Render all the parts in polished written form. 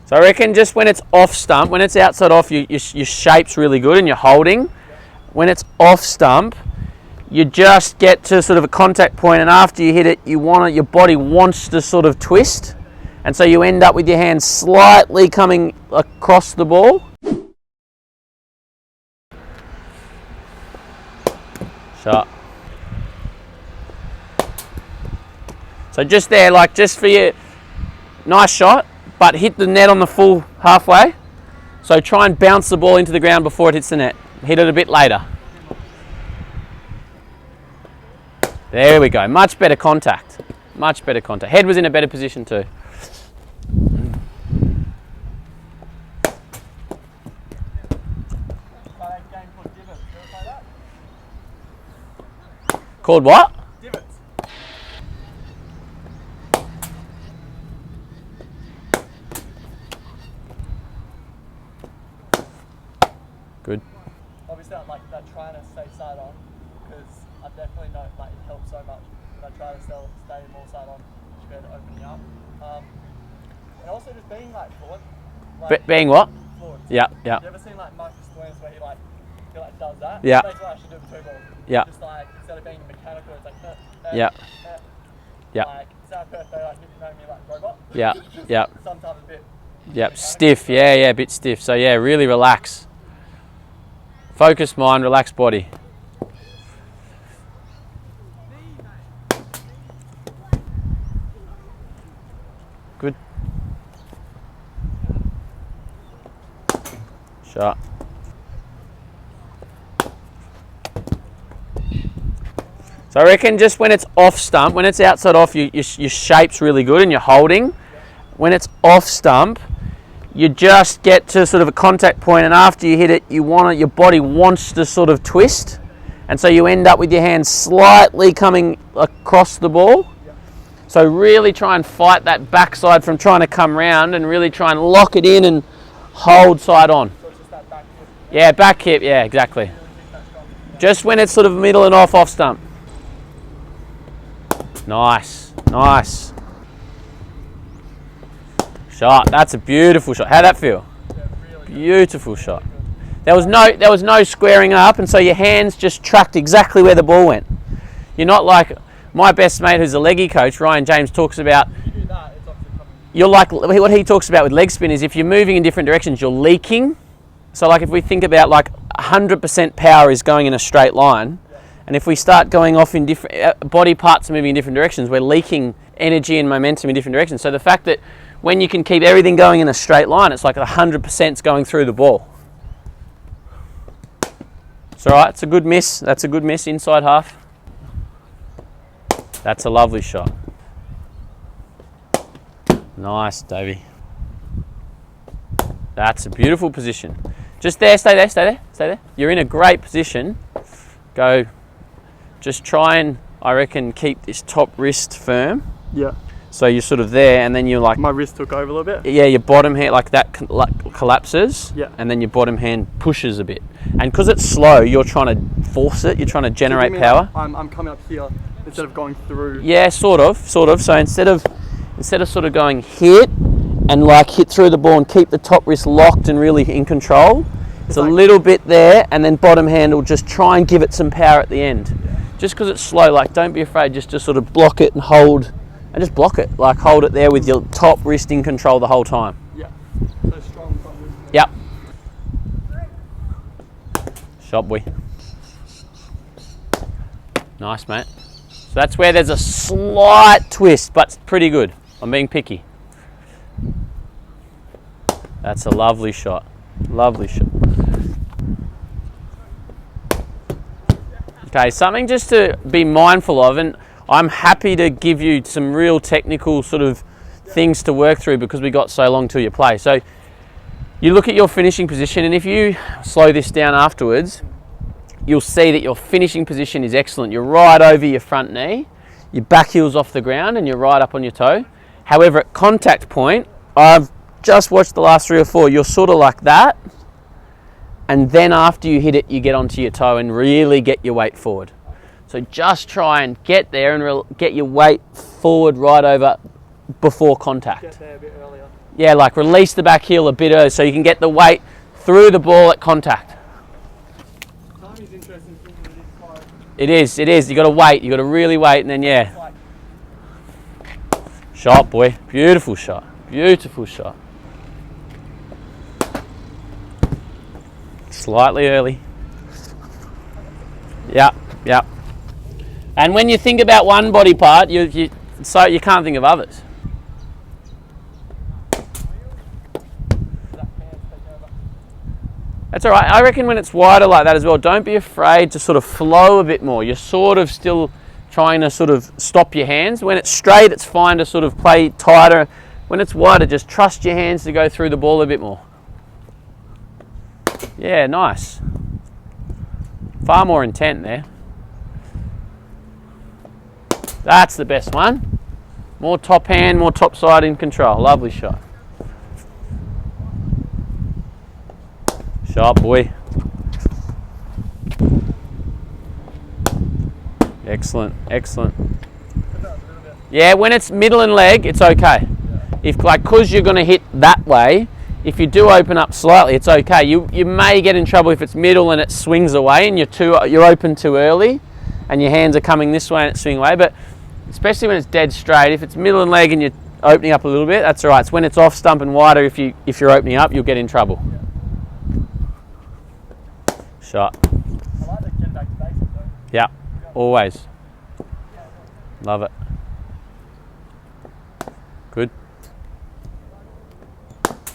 So I reckon just when it's off stump, when it's outside off, your shape's really good and you're holding. When it's off stump, you just get to sort of a contact point, and after you hit it, your body wants to sort of twist, and so you end up with your hands slightly coming across the ball. Shot. So just there, like just for you, nice shot, but hit the net on the full halfway. So try and bounce the ball into the ground before it hits the net. Hit it a bit later. There we go, much better contact. Much better contact. Head was in a better position too. Called what? Divots. Good. Obviously, I'm trying to stay side on because I definitely know it helps so much. But I try to stay more side on, just better opening up. And also just being forward. Being what? Forward. Yeah. You ever seen Marcus Williams where he does that? Yeah. That's what I should do with two balls. Yeah. Just instead of being mechanical, it's yeah. Yeah. Instead of Perth, they know me robot. Yeah. Yeah. Sometimes a bit. Yep. Stiff. Yeah. A bit stiff. So yeah, really relax. Focus mind, relax body. Good. Shot. So I reckon just when it's off stump, when it's outside off, your shape's really good and you're holding. When it's off stump, you just get to sort of a contact point, and after you hit it, your body wants to sort of twist, and so you end up with your hands slightly coming across the ball. So really try and fight that backside from trying to come round, and really try and lock it in and hold side on. So it's just that back hip. Yeah, back hip, yeah, exactly. Just when it's sort of middle and off stump. Nice. Shot. That's a beautiful shot. How'd that feel? Yeah, really beautiful shot. There was no squaring up, and so your hands just tracked exactly where the ball went. You're not like my best mate, who's a leggy coach, Ryan James, talks about. If you do that, it's obviously coming. You're like what he talks about with leg spin is if you're moving in different directions, you're leaking. So if we think about 100% power is going in a straight line. And if we start going off in different body parts moving in different directions, we're leaking energy and momentum in different directions. So the fact that when you can keep everything going in a straight line, it's like 100% going through the ball. It's all right. It's a good miss. That's a good miss inside half. That's a lovely shot. Nice, Davey. That's a beautiful position. Just there. Stay there. You're in a great position. Go. Just try and, I reckon, keep this top wrist firm. Yeah. So you're sort of there, and then you're my wrist took over a little bit. Yeah, your bottom hand collapses. Yeah. And then your bottom hand pushes a bit. And because it's slow, you're trying to force it. You're trying to generate power. I'm coming up here instead of going through. Yeah, sort of. So instead of sort of going hit and hit through the ball and keep the top wrist locked and really in control, it's a little bit there, and then bottom hand will just try and give it some power at the end. Yeah. Just because it's slow, don't be afraid just to sort of block it and hold, and just block it, hold it there with your top wrist in control the whole time. Yeah. So strong top wrist. Yep. Shot, boy. Nice, mate. So that's where there's a slight twist, but it's pretty good. I'm being picky. That's a lovely shot. Lovely shot. Okay, something just to be mindful of, and I'm happy to give you some real technical sort of things to work through because we got so long till you play. So you look at your finishing position, and if you slow this down afterwards, you'll see that your finishing position is excellent. You're right over your front knee, your back heel's off the ground, and you're right up on your toe. However, at contact point, I've just watched the last 3 or 4, you're sort of like that, and then after you hit it, you get onto your toe and really get your weight forward. So just try and get there and get your weight forward right over before contact. Get there a bit earlier. Yeah, like release the back heel a bit early so you can get the weight through the ball at contact. Timing's interesting thing with this quite. It is. You got to wait. You got to really wait, and then yeah. Like, Shot, boy. Beautiful shot. Beautiful shot. Slightly early. Yep. And when you think about one body part, you can't think of others. That's all right. I reckon when it's wider like that as well, don't be afraid to sort of flow a bit more. You're sort of still trying to sort of stop your hands. When it's straight, it's fine to sort of play tighter. When it's wider, just trust your hands to go through the ball a bit more. Yeah, nice. Far more intent there. That's the best one. More top hand, more top side in control. Lovely shot. Shot, boy. Excellent. Yeah, when it's middle and leg, it's okay. If cause you're going to hit that way, if you do open up slightly, it's okay. You may get in trouble if it's middle and it swings away and you're open too early, and your hands are coming this way and it's swinging away. But especially when it's dead straight, if it's middle and leg and you're opening up a little bit, that's all right. It's when it's off stump and wider. If you're opening up, you'll get in trouble. Shot. I like the get back to basics though. Yeah, always. Love it. Good.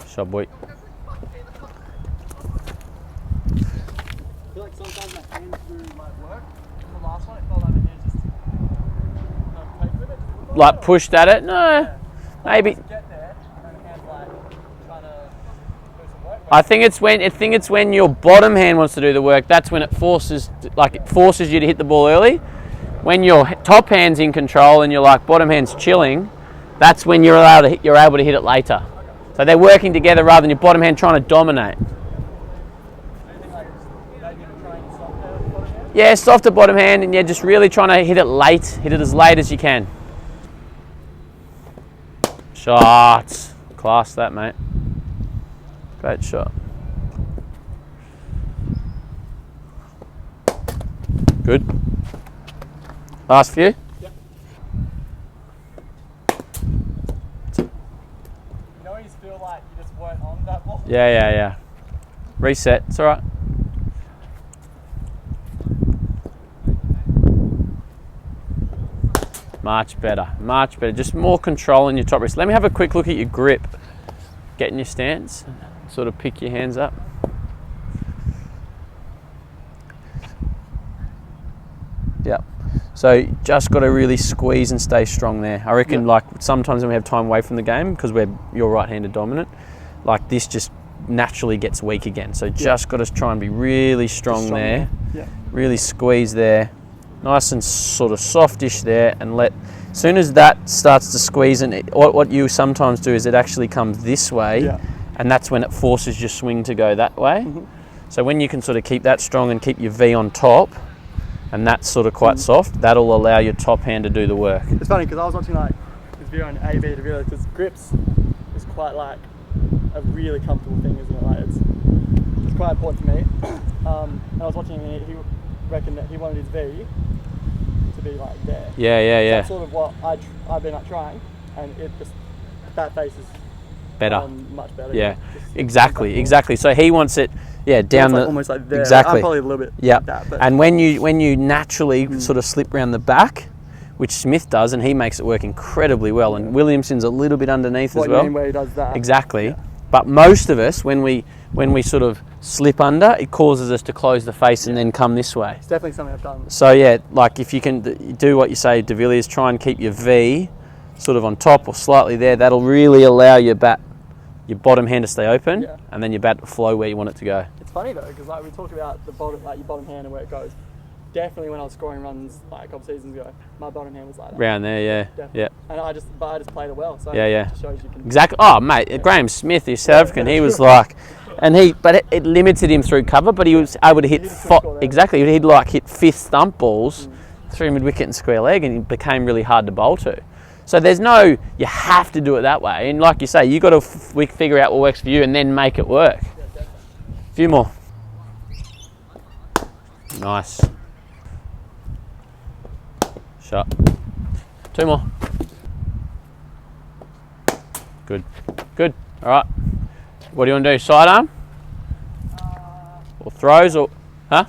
Shot, boy. I feel like sometimes my hands do like work. In the last one, it felt like my hands just take with it. Like pushed at it? No, maybe. Get there, and the hands like trying to do some work. I think it's when your bottom hand wants to do the work. That's when it forces you to hit the ball early. When your top hand's in control and your bottom hand's chilling, that's when you're able to hit it later. So they're working together rather than your bottom hand trying to dominate. Anything like maybe trying to stop there with the bottom hand? Yeah, softer bottom hand, and you're just really trying to hit it late. Hit it as late as you can. Shots. Class that, mate. Great shot. Good. Last few? Yep. You know when you feel like you just weren't on that ball? Yeah. Reset. It's all right. Much better. Just more control in your top wrist. Let me have a quick look at your grip. Get in your stance. Sort of pick your hands up. Yep. So just got to really squeeze and stay strong there. I reckon sometimes when we have time away from the game, because you're right-handed dominant, like this just naturally gets weak again. So just got to try and be really strong there. Yeah. Really squeeze there. Nice and sort of softish there, and as soon as that starts to squeeze, and what you sometimes do is it actually comes this way, and that's when it forces your swing to go that way. Mm-hmm. So when you can sort of keep that strong and keep your V on top, and that's sort of quite soft, that'll allow your top hand to do the work. It's funny because I was watching this video on AB to realize this grips is quite a really comfortable thing, isn't it? It's quite important to me. And I was watching him, he reckoned that he wanted his V to be there. Yeah. That's sort of what I've been trying, and it just that face is better. Much better. Yeah, exactly. So he wants it, down the almost like there. Exactly. I'm probably a little bit like that. But and when you naturally sort of slip around the back, which Smith does, and he makes it work incredibly well, and Williamson's a little bit underneath as well. What you mean where he does that? Exactly. Yeah. But most of us, when we sort of slip under, it causes us to close the face and then come this way. It's definitely something I've done. So if you can do what you say, De Villiers, try and keep your V sort of on top or slightly there. That'll really allow your bottom hand to stay open, and then your bat to flow where you want it to go. It's funny though, because we talked about the bottom, your bottom hand and where it goes. Definitely when I was scoring runs a couple seasons ago, my bottom hand was like that. Round there, yeah. And I just played it well. So yeah. It just shows you can. Exactly. Oh, mate, Graham Smith, the South African, he was but it limited him through cover, but he was able to hit hit fifth stump balls through mid wicket and square leg, and he became really hard to bowl to. So there's no, you have to do it that way. And like you say, you got to figure out what works for you and then make it work. Yeah, definitely. A few more. Nice. Shot. 2 more. Good. Good. All right. What do you want to do? Sidearm? Or throws or... Huh?